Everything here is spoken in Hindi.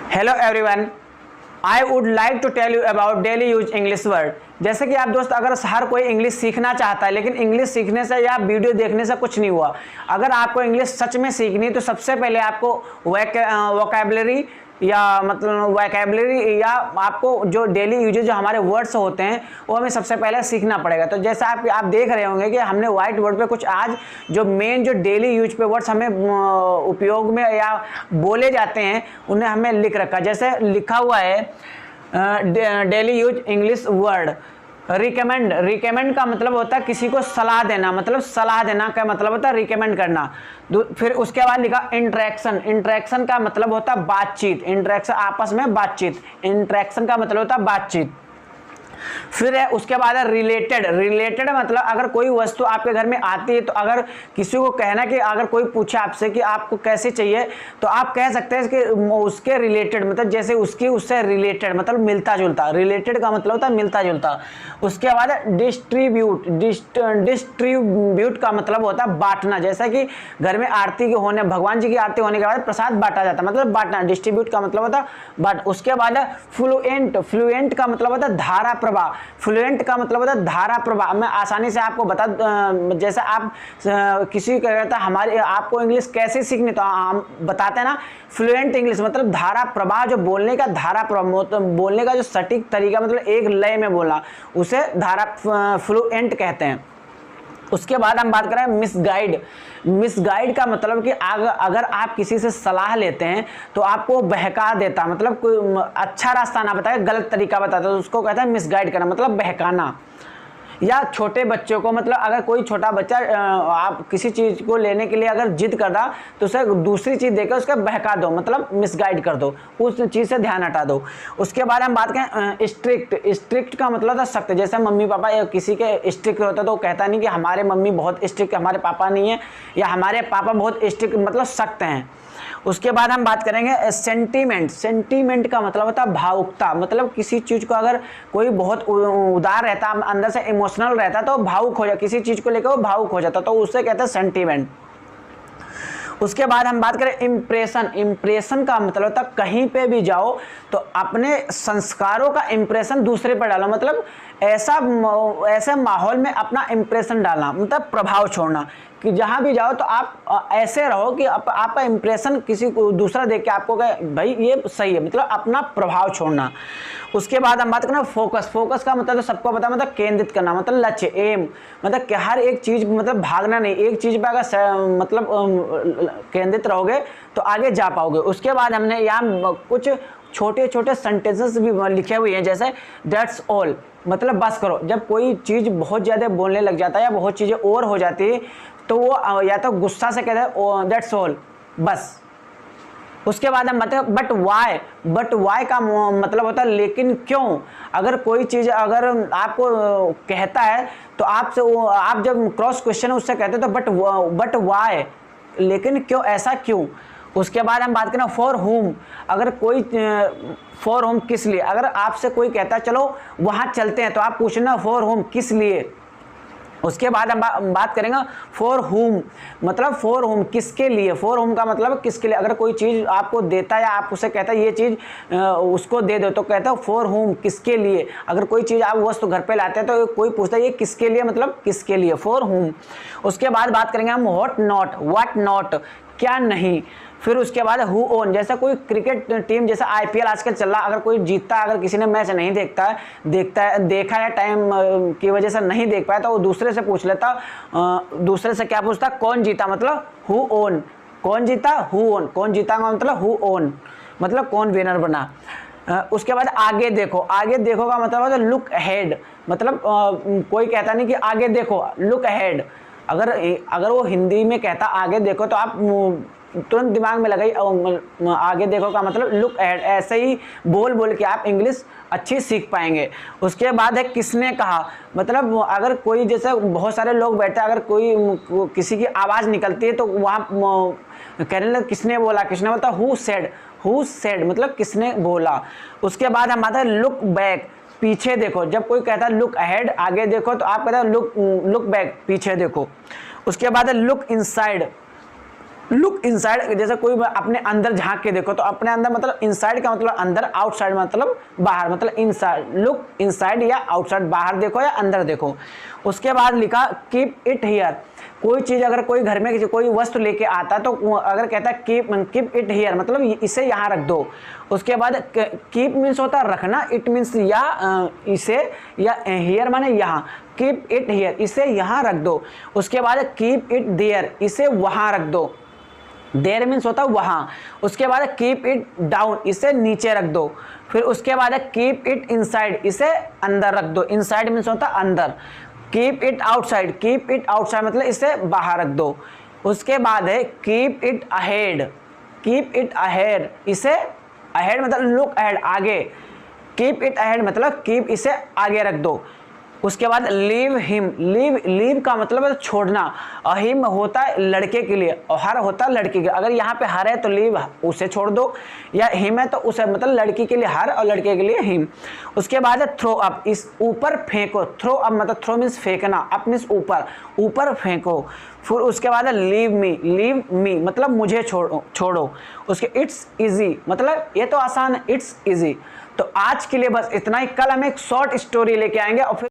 Hello everyone, I would like to tell you about daily use English word. जैसे कि आप दोस्त, अगर हर कोई इंग्लिश सीखना चाहता है, लेकिन इंग्लिश सीखने से या वीडियो देखने से कुछ नहीं हुआ। अगर आपको इंग्लिश सच में सीखनी है तो सबसे पहले आपको वोकैबुलरी या आपको जो डेली यूजेज जो हमारे वर्ड्स होते हैं वो हमें सबसे पहले सीखना पड़ेगा। तो जैसा आप देख रहे होंगे कि हमने व्हाइट बोर्ड पे कुछ आज जो मेन जो डेली यूज पे वर्ड्स हमें उपयोग में या बोले जाते हैं उन्हें हमें लिख रखा। जैसे लिखा हुआ है daily use English word. Recommend का मतलब होता है किसी को सलाह देना, मतलब सलाह देना का मतलब होता है रिकमेंड करना। फिर उसके बाद लिखा इंटरेक्शन का मतलब होता है बातचीत। इंटरेक्शन आपस में बातचीत, इंटरेक्शन का मतलब होता है बातचीत। फिर है उसके बाद है रिलेटेड मतलब अगर कोई वस्तु आपके घर में आती है तो अगर किसी को कहना कि अगर कोई पूछे आपसे कि आपको कैसे चाहिए तो आप कह सकते हैं कि उसके रिलेटेड, मतलब जैसे उसकी उससे रिलेटेड मतलब मिलता जुलता। रिलेटेड का मतलब होता है मिलता जुलता। उसके बाद है डिस्ट्रीब्यूट का मतलब होता है बांटना। जैसा कि घर में आरती के होने, भगवान जी की आरती होने के बाद प्रसाद बांटा जाता है, मतलब बांटना। डिस्ट्रीब्यूट का मतलब होता है बांट। उसके बाद है फ्लुएंट का मतलब होता है धारा प्रवाह। फ्लुएंट का मतलब होता है धारा प्रवाह। मैं आसानी से आपको बता, जैसे आप किसी को कहता है हमारे आपको इंग्लिश कैसे सीखनी, तो हम बताते हैं ना फ्लुएंट इंग्लिश मतलब धारा प्रवाह। जो बोलने का धारा प्रवाह, बोलने का जो सटीक तरीका, मतलब एक लय में बोलना, उसे धारा फ्लुएंट कहते हैं। उसके बाद हम बात करें मिसगाइड का मतलब कि अगर आप किसी से सलाह लेते हैं तो आपको बहका देता, मतलब कोई अच्छा रास्ता ना बताए गलत तरीका बताता, तो उसको कहता है मिसगाइड करना, मतलब बहकाना। या छोटे बच्चों को, मतलब अगर कोई छोटा बच्चा आप किसी चीज़ को लेने के लिए अगर जिद कर रहा तो उसे दूसरी चीज़ देकर उसका बहका दो, मतलब मिसगाइड कर दो, उस चीज़ से ध्यान हटा दो। उसके बाद हम बात करें स्ट्रिक्ट का मतलब था सख्त। जैसे मम्मी पापा किसी के स्ट्रिक्ट होता तो कहता नहीं कि हमारे मम्मी बहुत स्ट्रिक्ट, हमारे पापा नहीं है, या हमारे पापा बहुत स्ट्रिक्ट मतलब सख्त हैं। उसके बाद हम बात करेंगे सेंटीमेंट का मतलब होता है भावुकता। मतलब किसी चीज़ को अगर कोई बहुत उदार रहता, अंदर से इमोशनल रहता तो भावुक हो जाता, किसी चीज़ को लेकर वो भावुक हो जाता, तो उससे कहते हैं सेंटीमेंट। उसके बाद हम बात करें इम्प्रेशन का मतलब होता है कहीं पे भी जाओ तो अपने संस्कारों का इम्प्रेशन दूसरे पर डालो, मतलब ऐसे माहौल में अपना इम्प्रेशन डालना, मतलब प्रभाव छोड़ना। कि जहाँ भी जाओ तो आप ऐसे रहो कि आपका इम्प्रेशन किसी को दूसरा देख के आपको कहे भाई ये सही है, मतलब अपना प्रभाव छोड़ना। उसके बाद हम बात करें फोकस का मतलब तो सबको पता, मतलब केंद्रित करना, मतलब लक्ष्य, एम, मतलब कि हर एक चीज़, मतलब भागना नहीं, एक चीज़ पे अगर मतलब केंद्रित रहोगे तो आगे जा पाओगे। उसके बाद हमने यहाँ कुछ छोटे छोटे सेंटेंसेस भी लिखे हुए हैं, जैसे दैट्स ऑल मतलब बस करो। जब कोई चीज़ बहुत ज़्यादा बोलने लग जाता है या बहुत चीज़ें और हो जाती है तो वो या तो गुस्सा से कहते हैं दैट्स ऑल, बस। उसके बाद हम बताते बट वाई का मतलब होता है लेकिन क्यों। अगर कोई चीज़ अगर आपको कहता है तो आपसे आप जब क्रॉस क्वेश्चन उससे कहते हैं तो बट वाई, लेकिन क्यों, ऐसा क्यों। उसके बाद हम बात करें फॉर होम। अगर कोई फॉर होम किस लिए, अगर आपसे कोई कहता है चलो वहाँ चलते हैं तो आप पूछना फॉर होम किस लिए। उसके बाद हम बात करेंगे फॉर होम, मतलब फॉर होम किसके लिए। फॉर होम का मतलब किसके लिए। अगर कोई चीज़ आपको देता है या आप उसे कहता है ये चीज़ उसको दे दो तो कहता है फॉर होम किसके लिए। अगर कोई चीज़ आप वस्तु घर पे लाते हैं तो कोई पूछता है ये किसके लिए, मतलब किसके लिए, फॉर होम। उसके बाद बात करेंगे हम व्हाट नॉट क्या नहीं। फिर उसके बाद हु ओन, जैसा कोई क्रिकेट टीम, जैसा आईपीएल आजकल चल रहा, अगर कोई जीतता है, अगर किसी ने मैच नहीं देखा है टाइम की वजह से नहीं देख पाया तो वो दूसरे से पूछ लेता, दूसरे से क्या पूछता, कौन जीता, मतलब हु ओन, कौन जीता, हु ओन, कौन जीता का मतलब हु ओन, मतलब कौन विनर बना। उसके बाद आगे देखो का मतलब होता है लुक अहेड, मतलब कोई कहता नहीं कि आगे देखो, लुक अहेड। अगर वो हिंदी में कहता आगे देखो तो आप तुरंत दिमाग में लगाई आगे देखो का मतलब लुक अहेड। ऐसे ही बोल के आप इंग्लिश अच्छी सीख पाएंगे। उसके बाद है किसने कहा, मतलब अगर कोई जैसे बहुत सारे लोग बैठे, अगर कोई किसी की आवाज़ निकलती है तो वहाँ कहने लगे किसने बोला, हु सेड मतलब किसने बोला। उसके बाद हम आता है लुक बैक, पीछे देखो। जब कोई कहता है लुक अहेड आगे देखो तो आप कहते हैं लुक बैक पीछे देखो। उसके बाद है लुक इनसाइड, लुक इनसाइड, जैसे कोई अपने अंदर झांक के देखो, तो अपने अंदर मतलब इनसाइड का मतलब अंदर, आउटसाइड मतलब बाहर, मतलब इनसाइड, लुक इनसाइड या आउटसाइड, बाहर देखो या अंदर देखो। उसके बाद लिखा कीप इट हियर, कोई चीज अगर कोई घर में कोई वस्तु लेके आता तो अगर कहता है कीप इट हियर मतलब इसे यहाँ रख दो। उसके बाद कीप मीन्स होता है रखना, इट मीन्स या इसे, या हियर माने यहाँ, कीप इट हियर इसे यहाँ रख दो। उसके बाद कीप इट देयर इसे वहाँ रख दो, देयर मीन्स होता है वहाँ। उसके बाद कीप इट डाउन इसे नीचे रख दो। फिर उसके बाद कीप इट इनसाइड इसे अंदर रख दो, इनसाइड मीन्स होता है अंदर। Keep it outside, keep it outside मतलब इसे बाहर रख दो। उसके बाद है keep it ahead, keep it ahead इसे, अहेड मतलब लुक अहेड आगे, कीप इट अहेड मतलब कीप इसे आगे रख दो। उसके बाद लीव हिम, लीव का मतलब है छोड़ना, हिम होता है लड़के के लिए और हर होता है लड़की के, अगर यहाँ पे हर है तो लीव उसे छोड़ दो, या हिम है तो उसे, मतलब लड़की के लिए हर और लड़के के लिए हिम। उसके बाद है थ्रो अप, इस ऊपर फेंको, थ्रो अप मतलब थ्रो मीन्स फेंकना, अप मीन्स ऊपर, ऊपर फेंको। फिर उसके बाद है लीव मी मतलब मुझे छोड़ो। उसके इट्स इजी मतलब ये तो आसान है, इट्स इजी। तो आज के लिए बस इतना ही, कल हम एक शॉर्ट स्टोरी लेके आएंगे और फिर